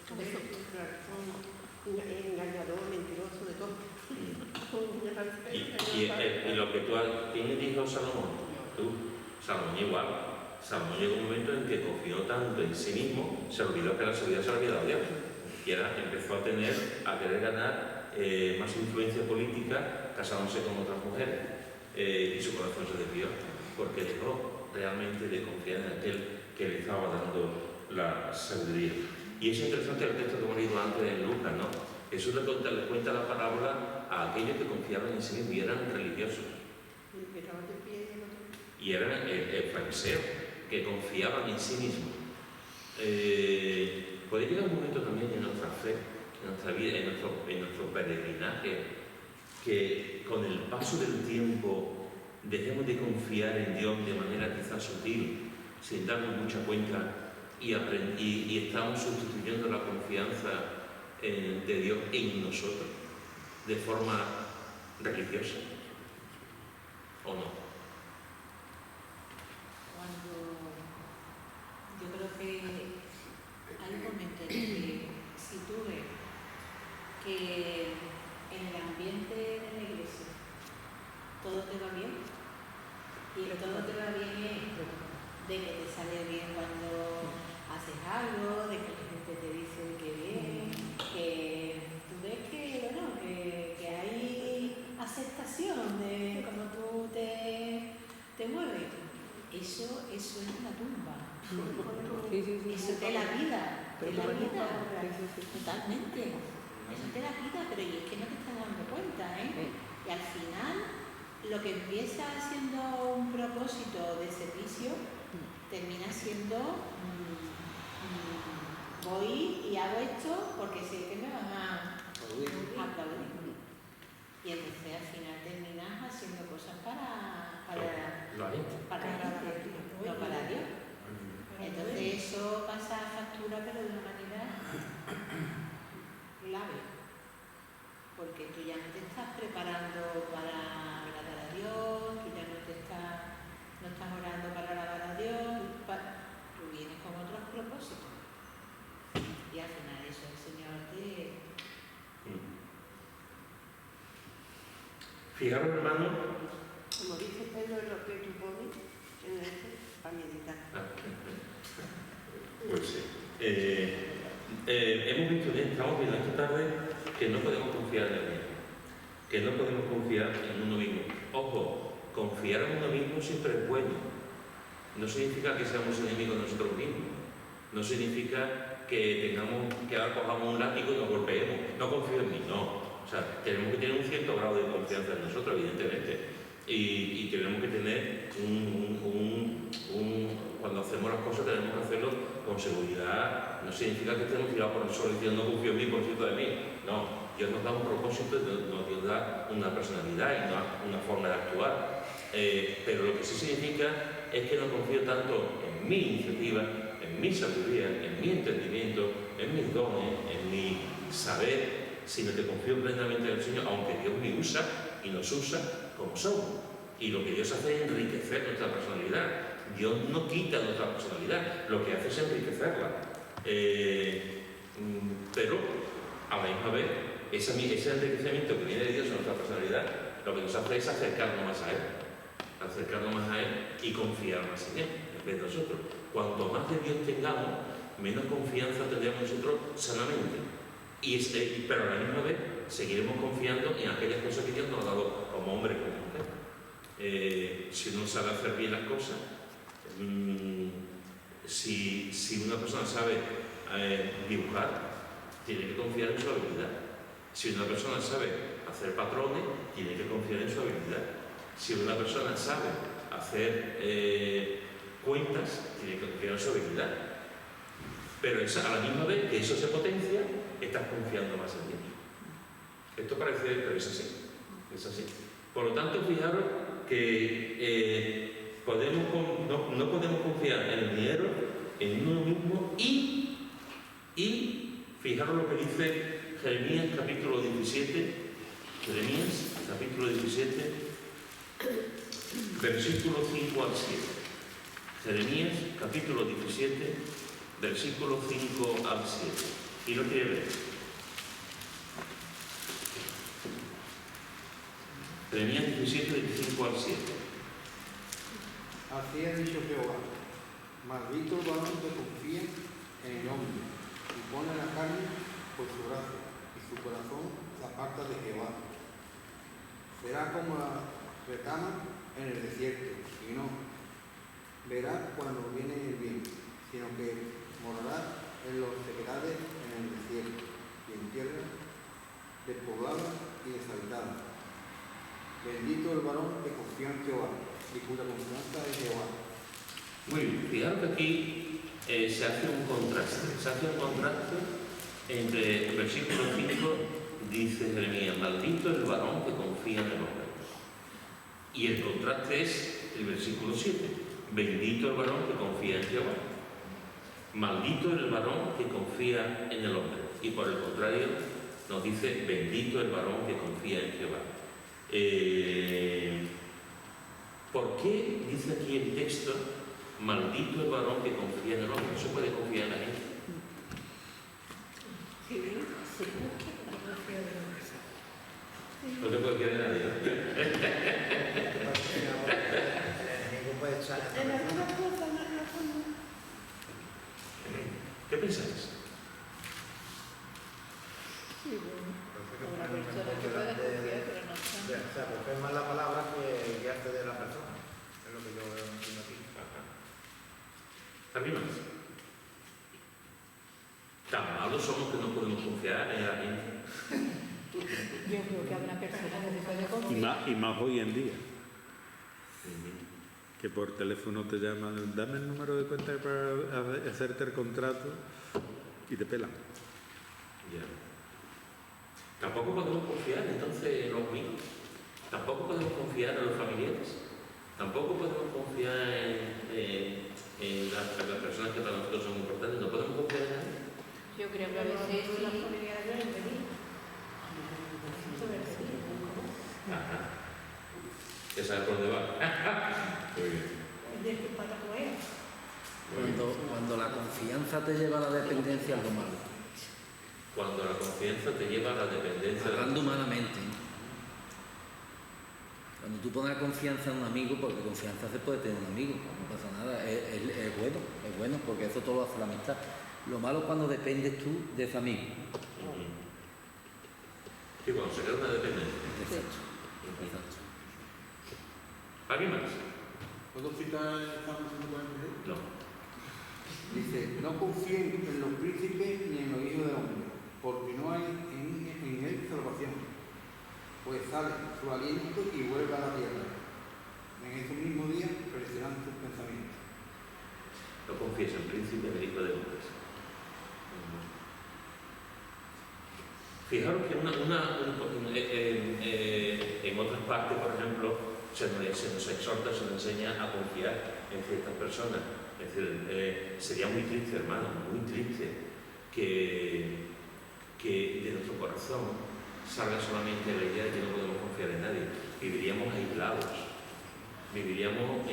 bastante engañador, mentiroso, de todo. Y lo que ¿quién dijo Salomón? Tú. Salomón igual. Salomón llegó un momento en que confió tanto en sí mismo, se olvidó que su vida se había dado a Dios. Y empezó a querer ganar más influencia política, casándose con otras mujeres. Y su corazón se desvió, porque dejó realmente de confiar en aquel que le estaba dando la sabiduría. Y es interesante el texto que hemos leído antes en Lucas, ¿no? Jesús le cuenta la parábola a aquellos que confiaban en sí mismos y eran religiosos. Y eran el fariseo, que confiaban en sí mismos. Puede llegar un momento también en nuestra fe, en nuestra vida, en nuestro peregrinaje, que con el paso del tiempo dejemos de confiar en Dios de manera quizás sutil, sin darnos mucha cuenta, y estamos sustituyendo la confianza de Dios en nosotros de forma religiosa, ¿o no? Yo creo que hay un momento en que si tú ves que en el ambiente de la iglesia todo te va bien, y todo te va bien es de que te sale bien cuando haces algo, de que la gente te dice que bien, que tú ves que, bueno, que hay aceptación de cómo tú te mueves. Eso es una tumba. Eso es de la vida, totalmente. Eso es de la vida, pero y es que no te estás dando cuenta, ¿eh? Y al final, lo que empieza siendo un propósito de servicio, termina siendo voy y hago esto porque sé que me van a aplaudir. Y entonces al final terminas haciendo cosas para la gente, no para Dios. Entonces eso pasa a factura, pero de una manera clave, porque tú ya no te estás preparando para agradar a Dios, tú ya no estás orando para alabar a Dios, tú vienes con otros propósitos. Y al final eso el Señor te... Fijaros, hermano. Como dice Pedro, es lo que tú pones en eso para meditar. Pues sí. Estamos viendo esta tarde que no podemos confiar en Dios, que no podemos confiar en uno mismo. Ojo, confiar en uno mismo siempre es bueno. No significa que seamos enemigos de nosotros mismos. No significa que ahora cojamos un látigo y nos golpeemos. No confío en mí, no. O sea, tenemos que tener un cierto grado de confianza en nosotros, evidentemente. Y tenemos que tener cuando hacemos las cosas tenemos que hacerlo con seguridad. No significa que estemos tirados por el suelo diciendo no confío en mí, por cierto de mí. No, Dios nos da un propósito, Dios da una personalidad y una forma de actuar. Pero lo que sí significa es que no confío tanto en mi iniciativa, en mi sabiduría, en mi entendimiento, en mis dones, en mi saber, sino que confío plenamente en el Señor, aunque Dios me usa y nos usa como somos. Y lo que Dios hace es enriquecer nuestra personalidad. Dios no quita nuestra personalidad, lo que hace es enriquecerla. Pero, a la misma vez, ese enriquecimiento que viene de Dios en nuestra personalidad, lo que nos hace es acercarnos más a Él y confiar más en Él, en vez de nosotros. Cuanto más de Dios tengamos, menos confianza tendremos nosotros sanamente. Pero a la misma vez seguiremos confiando en aquellas cosas que Dios nos ha dado como hombre, como mujer. Si uno sabe hacer bien las cosas, si una persona sabe dibujar, tiene que confiar en su habilidad. Si una persona sabe hacer patrones, tiene que confiar en su habilidad. Si una persona sabe hacer cuentas, tiene que confiar en su habilidad. Pero a la misma vez que eso se potencia, estás confiando más en Dios. Esto parece, pero es así. Es así. Por lo tanto, fijaros que no podemos confiar en el dinero, en uno mismo y fijaros lo que dice Jeremías capítulo 17, Jeremías capítulo 17, versículo 5 al 7. Jeremías capítulo 17, versículo 5 al 7. ¿Y lo quiere ver? Jeremías 17, 25 al 7. Así ha dicho Jehová: maldito el varón que confía en el hombre y pone la carne por su brazo, y su corazón se aparta de Jehová. Será como la retama en el desierto, y no verá cuando viene el bien, sino que morará en los sequedades en el desierto, y en tierra despoblada y deshabitada. Bendito el varón que confía en Jehová, y cuya confianza es Jehová. Muy bien, fijaros que aquí se hace un contraste. Se hace un contraste entre el versículo 5, dice Jeremías: maldito el varón que confía en el hombre. Y el contraste es el versículo 7: bendito el varón que confía en Jehová. Maldito el varón que confía en el hombre. Y por el contrario, nos dice: bendito el varón que confía en Jehová. ¿Por qué dice aquí el texto: maldito el varón que confía en el hombre? No se puede confiar en la gente. No te puedes fiar en nadie, ¿no? En algunas cosas no. ¿Qué pensáis? Sí, bueno. Una persona que pueda confiar, pero no está. O sea, porque es más la palabra que hace de la persona. Es lo que yo entiendo aquí. Arriba. Tan malos somos que no podemos confiar en la gente. Yo creo que habrá personas que se puede confiar. Y más hoy en día. Que por teléfono te llaman, dame el número de cuenta para hacerte el contrato y te pelan. Ya. Tampoco podemos confiar entonces en los amigos. Tampoco podemos confiar en los familiares. Tampoco podemos confiar en las personas que para nosotros son importantes. No podemos confiar en nadie. Yo creo que a veces sí. Las familiares deben venir. Ajá. ¿Ya sabes por dónde va? Muy bien. ¿De qué pata coger? Cuando la confianza te lleva a la dependencia, algo malo. Cuando la confianza te lleva a la dependencia. Hablando humanamente. Cuando tú pones confianza en un amigo, porque confianza se puede tener un amigo, no pasa nada, es bueno, porque eso todo lo hace la amistad. Lo malo es cuando dependes tú de ese amigo. Sí, cuando se crea una dependencia. Exacto. Exacto. ¿Alguien más? ¿Puedo citar el Salmo 146? No. Dice: no confíen en los príncipes ni en los hijos del hombre, porque no hay en él salvación. Pues sale su aliento y vuelve a la tierra. En ese mismo día perecerán sus pensamientos. No confíes en príncipe ni hijo de hombres. Fijaros que en otras partes, por ejemplo, se nos exhorta, se nos enseña a confiar en ciertas personas. Es decir, sería muy triste, hermano, muy triste que de nuestro corazón salga solamente la idea de que no podemos confiar en nadie. Viviríamos aislados, viviríamos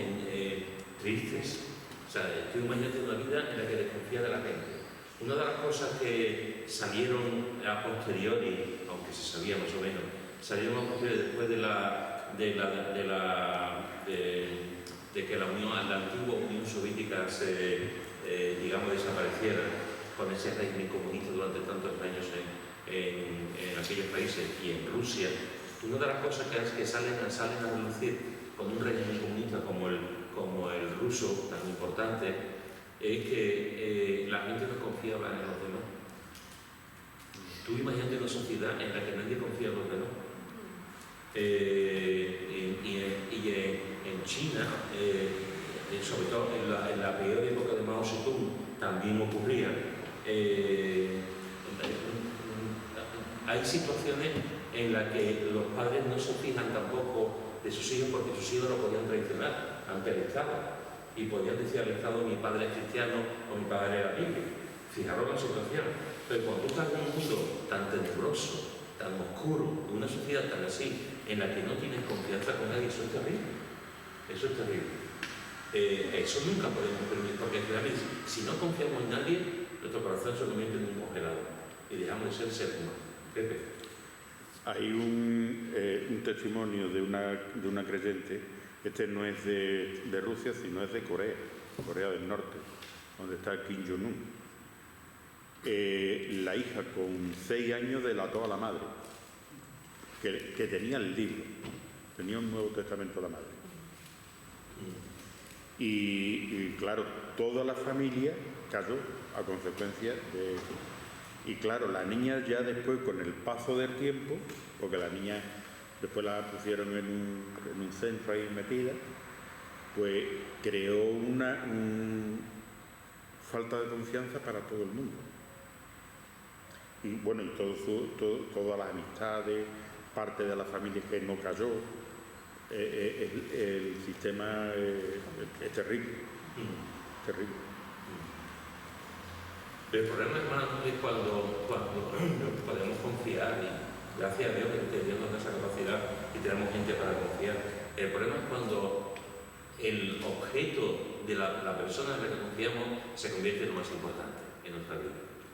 tristes. O sea, tú imagínate una vida en la que desconfía de la gente. Una de las cosas que salieron a posteriori, aunque se sabía más o menos, salieron a posteriori después de que la antigua Unión Soviética digamos, desapareciera con ese régimen comunista durante tantos años en aquellos países y en Rusia, una de las cosas que salen a relucir con un régimen comunista como el ruso, tan importante, es que la gente no confiaba en los demás. Tú imagínate una sociedad en la que nadie confía en los demás. En China, sobre todo en la peor época de Mao Zedong, también ocurría. Hay situaciones en las que los padres no se fijan tampoco de sus hijos porque sus hijos lo podían traicionar ante el Estado y podían decir al Estado mi padre es cristiano o mi padre era libre. Fijaros la situación. Pero cuando tú estás en un mundo tan tenebroso, tan oscuro, en una sociedad tan así, en la que no tienes confianza con nadie, eso es terrible. Eso es terrible. Eso nunca podemos permitir, porque realmente si no confiamos en nadie, nuestro corazón se convierte en un congelado y dejamos de ser seres humanos. Pepe. Hay un testimonio de una creyente, este no es de Rusia, sino es de Corea del Norte, donde está Kim Jong-un. La hija con 6 años delató a la madre, que tenía el libro, tenía un Nuevo Testamento la madre. Y claro, toda la familia cayó a consecuencia de... Y claro, la niña ya después, con el paso del tiempo, porque la niña después la pusieron en un centro ahí metida, pues creó una falta de confianza para todo el mundo. Y bueno, y todas las amistades, parte de la familia que no cayó, el sistema es terrible, terrible. El problema, hermano, es cuando podemos confiar, y gracias a Dios que Dios nos da esa capacidad y tenemos gente para confiar. El problema es cuando el objeto de la persona en la que confiamos se convierte en lo más importante en nuestra vida.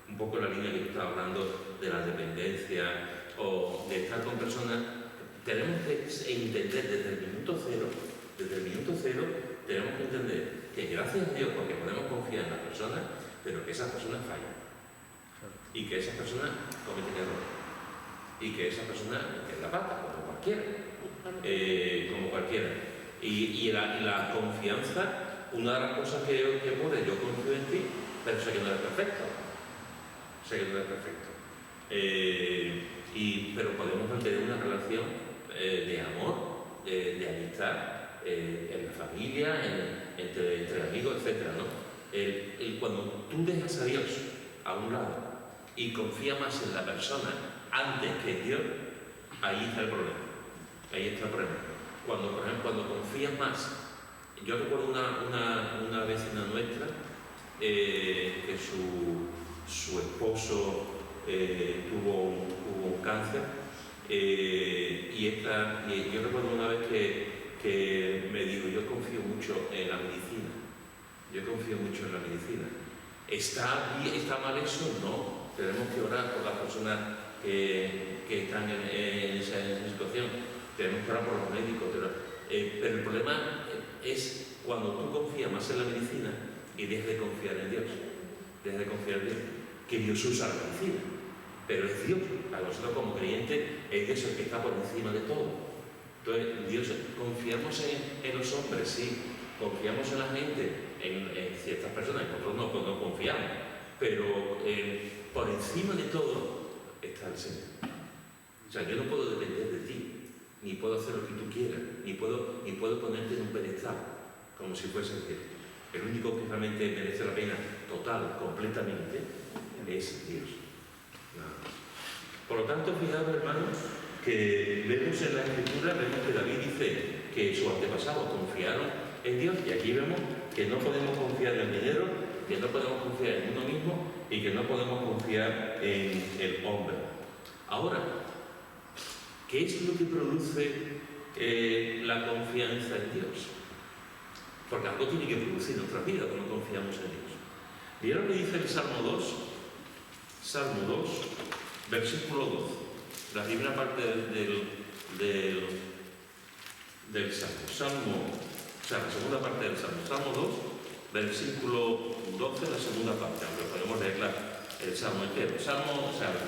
Un poco la línea que tú estabas hablando de la dependencia o de estar con personas. Tenemos que entender desde el minuto cero, tenemos que entender que gracias a Dios, porque podemos confiar en las personas, pero que esas personas fallan. Y que esas personas cometen errores. Y que esas personas meten la pata, como cualquiera. Y la confianza, una de las cosas que ocurre, yo confío en ti, pero sé que no eres perfecto. Pero podemos mantener una relación de amor, de amistad, en la familia, entre amigos, etc., ¿no? Cuando tú dejas a Dios a un lado y confías más en la persona antes que en Dios, ahí está el problema. Cuando, por ejemplo, cuando confías más, yo recuerdo una vecina nuestra que su esposo tuvo un cáncer y yo recuerdo una vez que me dijo, yo confío mucho en la medicina. ¿Está mal eso? No. Tenemos que orar por las personas que están en esa situación. Tenemos que orar por los médicos. Pero el problema es cuando tú confías más en la medicina y dejas de confiar en Dios. Que Dios usa la medicina. Pero es Dios. A nosotros como creyentes es Dios el que está por encima de todo. Entonces, Dios, confiamos en los hombres, sí. Confiamos en la gente, en ciertas personas, nosotros no confiamos, pero por encima de todo está el Señor. O sea, yo no puedo depender de ti, ni puedo hacer lo que tú quieras, ni puedo ponerte en un pedestal, como si fuese Dios. El único que realmente merece la pena, total, completamente, es Dios. Nada más. Por lo tanto, fijaos, hermanos, que vemos en la Escritura, vemos que David dice que sus antepasados confiaron en Dios, y aquí vemos que no podemos confiar en el dinero, que no podemos confiar en uno mismo y que no podemos confiar en el hombre. Ahora, ¿qué es lo que produce la confianza en Dios? Porque algo tiene que producir en nuestra vida cuando confiamos en Dios. Mirad lo que dice el Salmo 2, versículo 2, la primera parte del Salmo. La segunda parte del Salmo 2, versículo 12, la segunda parte, aunque podemos leer el Salmo entero. El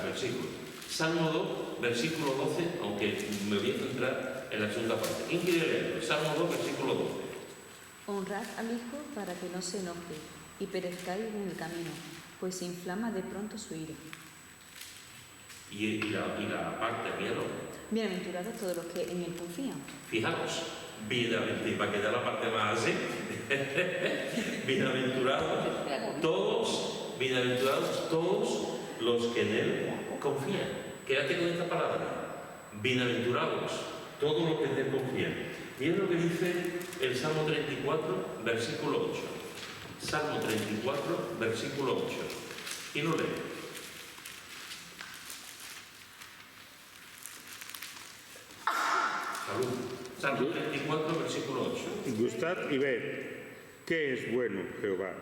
versículo. Salmo 2, versículo 12, aunque me voy a centrar en la segunda parte. ¿Quién quiere leerlo? Salmo 2, versículo 12. Honrad al hijo para que no se enoje y perezcáis en el camino, pues se inflama de pronto su ira. Y la parte, míralo. Bienaventurados todos los que en él confían. Fijaros, bienaventurados, para quedar la parte más así, bienaventurados todos los que en él confían. Quédate con esta palabra, bienaventurados todos los que en él confían. Y es lo que dice el Salmo 34, versículo 8. Salmo 34, versículo 8. ¿Quién lo lee? Salud. Salmo 34, versículo 8. Gustad y ved qué es bueno Jehová.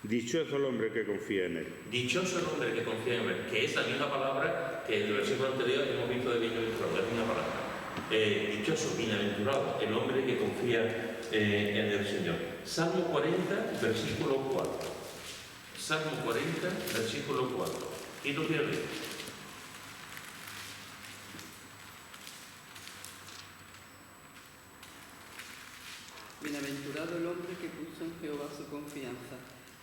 Dichoso el hombre que confía en él. Dichoso el hombre que confía en él, que es la misma palabra que en el versículo anterior hemos visto de bienaventurado, es la misma palabra. Dichoso, bienaventurado, el hombre que confía en el Señor. Salmo 40, versículo 4. Salmo 40, versículo 4. ¿Quién lo quiere leer? Bienaventurado el hombre que puso en Jehová su confianza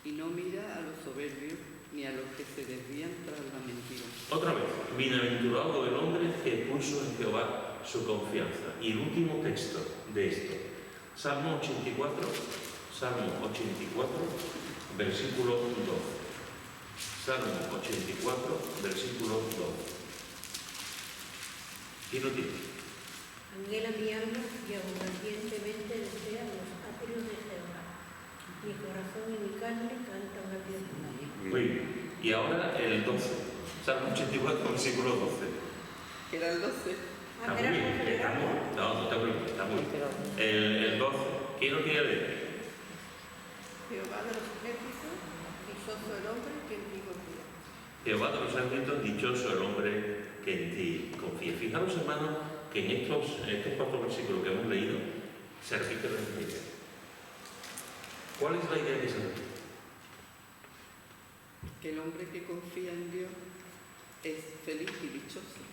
y no mira a los soberbios ni a los que se desvían tras la mentira. Otra vez, bienaventurado el hombre que puso en Jehová su confianza. Y el último texto de esto, Salmo 84, versículo 2. Salmo 84, versículo 2. ¿Quién lo tiene? Anhela mi alma y aún ardientemente desea los atrios de Jehová. Mi corazón y mi carne cantan al Dios. Muy bien. Y ahora el 12. Salmo 84, versículo 12. ¿Qué era el 12? Está muy bien. Está muy bien. No está muy bien. Está muy bien. El 12. ¿Quién lo quiere leer? Jehová de los ejércitos, dichoso el hombre que en ti confía. Jehová de los ejércitos, dichoso el hombre que en ti confía. Fijaros, hermanos, que en estos 4 versículos que hemos leído se repite la misma idea. ¿Cuál es la idea que se repite? Que el hombre que confía en Dios es feliz y dichoso.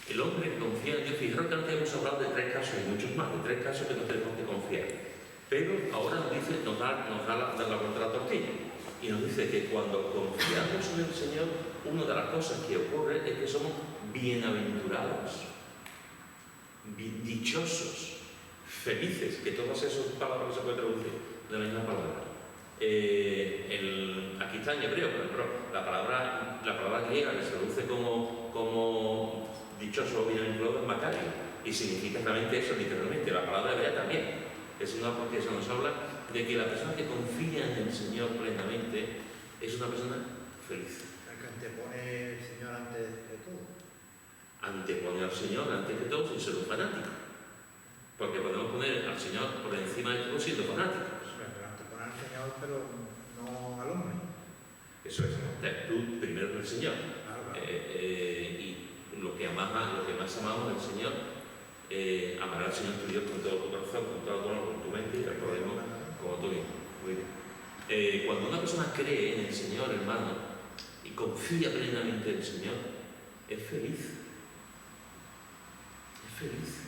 El hombre que confía en Dios, fijaros que antes hemos hablado de 3 casos y muchos más, de 3 casos que no tenemos que confiar. Pero ahora nos dice, nos da la vuelta a la tortilla y nos dice que cuando confiamos en el Señor, una de las cosas que ocurre es que somos bienaventurados, dichosos, felices, que todas esas palabras se pueden traducir de la misma palabra. Aquí está en hebreo, por ejemplo, la palabra griega que se traduce como dichoso o bienaventurado es macario, y significa realmente eso literalmente. La palabra hebrea también. Porque eso nos habla de que la persona que confía en el Señor plenamente es una persona feliz. El que antepone el Señor antes de todo. Antepone al Señor antes de todo sin ser un fanático. Porque podemos poner al Señor por encima de todo siendo fanáticos. Pero antepone al Señor, pero no al hombre. Eso es. Tú primero el Señor. Y lo que más amamos del Señor, amar al Señor tu Dios con todo tu corazón, con todo tu alma, con tu mente y al prójimo como tú mismo. Muy bien. Cuando una persona cree en el Señor, hermano, y confía plenamente en el Señor, es feliz. Es feliz.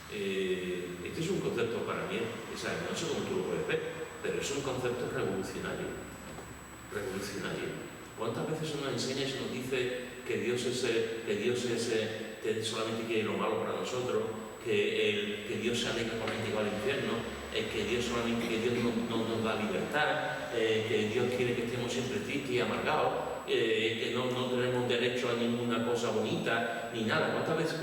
Este es un concepto para mí, no sé cómo tú lo puedes ver, pero es un concepto revolucionario. Revolucionario. ¿Cuántas veces se nos enseña y se nos dice que Dios solamente quiere lo malo para nosotros, que Dios se alegra con la gente que va al infierno, que Dios no nos da libertad, que Dios quiere que estemos siempre tristes y amargados, que no tenemos derecho a ninguna cosa bonita ni nada? ¿Cuántas veces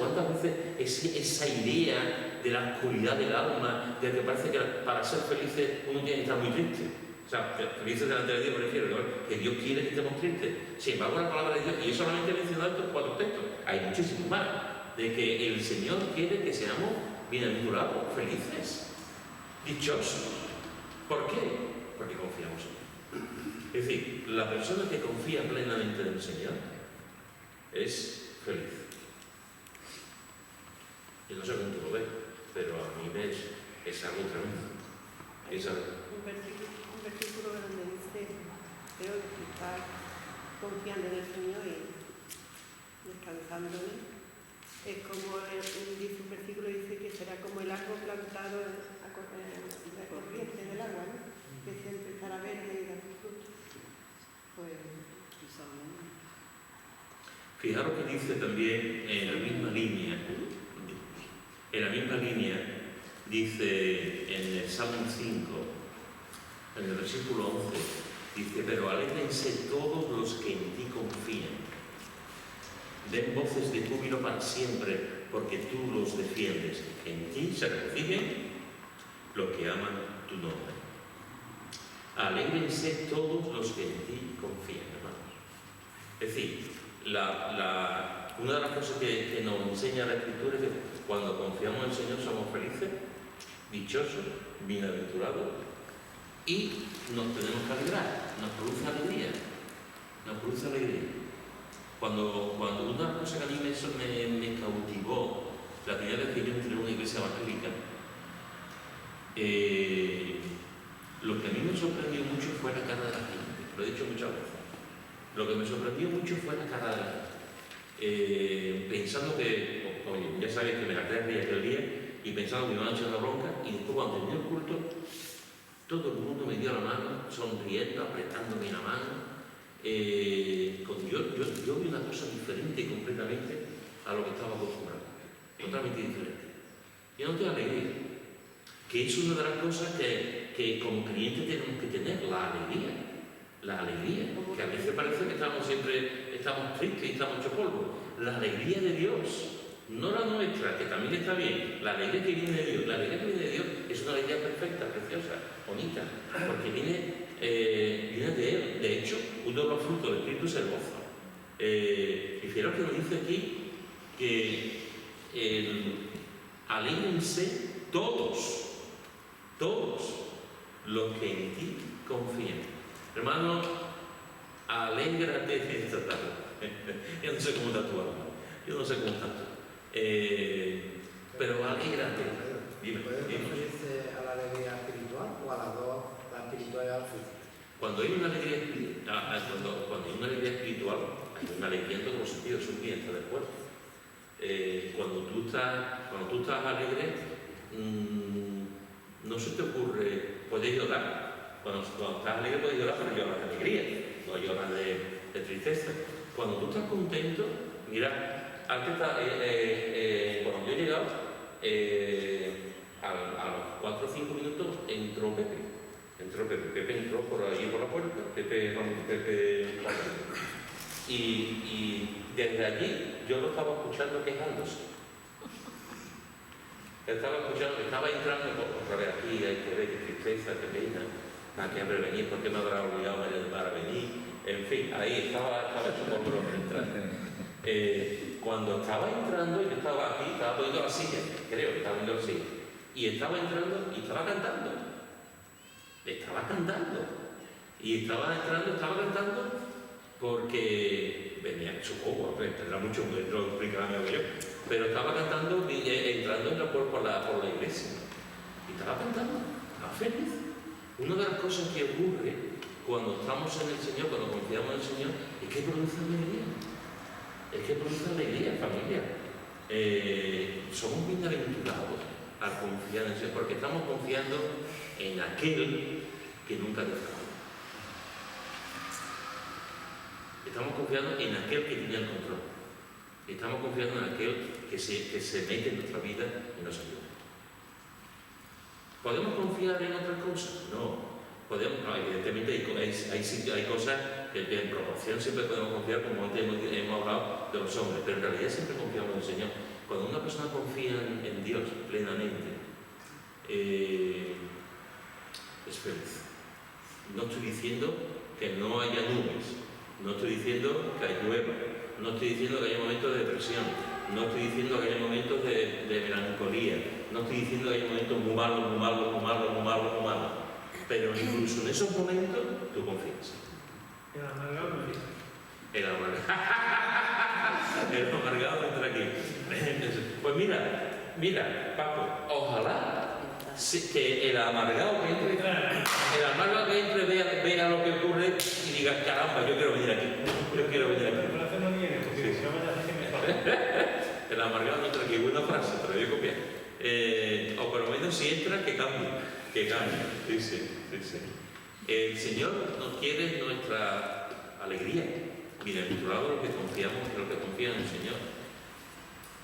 esa idea de la oscuridad del alma, de que parece que para ser felices uno tiene que estar muy triste? O sea, felices delante de Dios, me refiero, ¿no? Que Dios quiere que estemos tristes. Sin embargo, la palabra de Dios, y yo solamente he mencionado estos 4 textos, hay muchísimos más, de que el Señor quiere que seamos bienaventurados, felices, dichosos. ¿Por qué? Porque confiamos en Él. Es decir, la persona que confía plenamente en el Señor es feliz. Yo no sé cómo tú lo ves, pero a mí es algo tremendo. Es algo. Un versículo donde dice, creo que está confiando en el Señor y descansando en Él. Es como dice un versículo, dice que será como el árbol plantado en la corriente del agua, ¿no? Que siempre estará verde y da sus frutos. Pues, fijaros que dice también en la misma línea, dice en el Salmo 5, en el versículo 11, dice: pero alégrense todos los que en ti confían, den voces de júbilo para siempre, porque tú los defiendes. En ti se regocijen los que aman tu nombre. Alégrense todos los que en ti confían, hermanos. Es decir, una de las cosas que nos enseña la Escritura es que cuando confiamos en el Señor somos felices, dichosos, bienaventurados, y nos tenemos que alegrar, nos produce alegría. Cuando una cosa que a mí me cautivó, la primera vez que yo entré en una iglesia evangélica, lo que a mí me sorprendió mucho fue la cara de la gente. Lo he dicho muchas veces. Lo que me sorprendió mucho fue la cara de la gente. Pensando que, oye, ya sabéis que me la creé aquel día, y pensando que me iban a echar una bronca, y después cuando terminé el culto, todo el mundo me dio la mano, sonriendo, apretándome la mano. Yo vi una cosa diferente completamente a lo que estaba acostumbrado, totalmente diferente. Yo no tengo alegría, que es una de las cosas que como creyentes tenemos que tener, la alegría, que a veces parece que estamos tristes y estamos hechos polvo. La alegría de Dios, no la nuestra, que también está bien, la alegría que viene de Dios. La alegría que viene de Dios es una alegría perfecta, preciosa, bonita, porque viene de Él. De hecho, uno de los frutos del Espíritu es el gozo. Y fijaros que nos dice aquí que alégrense todos los que en ti confían. Hermano, alégrate esta tarde. Yo no sé cómo está tu alma, yo no sé cómo está tú. Pero alégrate. ¿Puedes referirse a la alegría espiritual o a las dos, la espiritual y la física? Cuando hay una alegría espiritual, hay una alegría en todos los sentidos, es un vientre del cuerpo. Cuando tú estás alegre, no se te ocurre, puedes llorar. Cuando estás alegre puedes llorar, pero lloras de alegría, no lloras de tristeza. Cuando tú estás contento, mira, antes cuando yo he llegado, a los 4 o 5 minutos entró Pepe. Pepe entró por ahí por la puerta, y desde allí yo lo estaba escuchando quejándose. Estaba entrando otra vez aquí, hay que ver qué tristeza, qué pena, a qué habré venido, por qué me habrá obligado a venir. En fin, ahí estaba hecho por entrar. Cuando estaba entrando, yo estaba aquí, estaba poniendo la silla, creo que estaba poniendo la silla, y estaba entrando y estaba cantando. Y estaba cantando porque venía, supongo, tendrá mucho que lo explicarme yo, pero estaba cantando entrando por la iglesia. Y estaba cantando, estaba feliz. Una de las cosas que ocurre cuando estamos en el Señor, cuando confiamos en el Señor, es que produce alegría. Familia. Somos bienaventurados al confiar en el Señor, porque estamos confiando en aquel que nunca defrauda. Estamos confiando en aquel que tiene el control. Estamos confiando en aquel que se mete en nuestra vida y nos ayuda. ¿Podemos confiar en otras cosas? No. Evidentemente hay cosas que en proporción siempre podemos confiar, como antes hemos hablado de los hombres, pero en realidad siempre confiamos en el Señor. Cuando una persona confía en Dios plenamente, es feliz. No estoy diciendo que no haya nubes, no estoy diciendo que llueva, no estoy diciendo que haya momentos de depresión, no estoy diciendo que haya momentos de melancolía, no estoy diciendo que haya momentos muy malos, pero incluso en esos momentos tú confías. El amargado no dice. El amargado entra aquí. Pues mira, Paco, ojalá que el amargado que entre vea lo que ocurre y diga, caramba, yo quiero venir aquí. frase, te la voy a copiar. O por lo menos si entra, que cambie. Que cambie. Sí, sí, sí, sí. El Señor nos quiere nuestra alegría. Bienaventurados los que confiamos y los que confían en el Señor.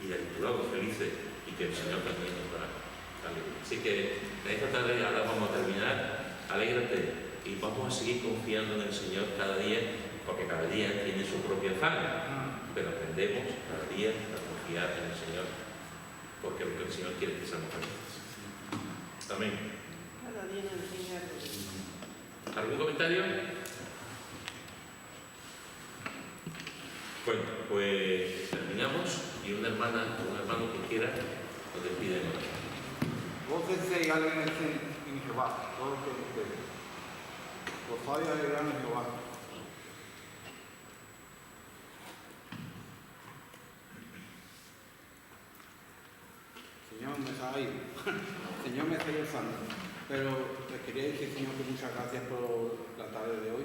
Y bienaventurados, felices, y que el Señor también nos dará alegría. Así que esta tarde ahora vamos a terminar. Alégrate y vamos a seguir confiando en el Señor cada día, porque cada día tiene su propia afán. Pero aprendemos cada día a confiar en el Señor, porque lo que el Señor quiere es que seamos felices. Amén. Cada día nos enseña algo. ¿Algún comentario? Bueno, pues terminamos y una hermana o un hermano que quiera nos despide de nosotros. Gócense y alégrense en Jehová, todos ustedes. Gozaos y alegraos en Jehová. Señor, me está ahí. Señor, me está usando. Pero les quería decir, Señor, que muchas gracias por la tarde de hoy,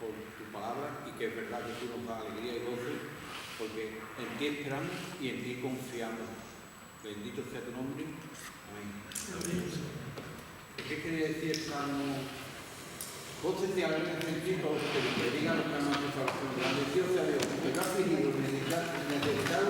por tu palabra, y que es verdad que tú nos das alegría y gozo, porque en ti esperamos y en ti confiamos. Bendito sea tu nombre. Amén. Amén. ¿Qué quería decir el Salmo? Gócense y alegrense en ti todos ustedes, que digan los que aman tu salvación. Bendecido sea Dios, que no ha venido necesitado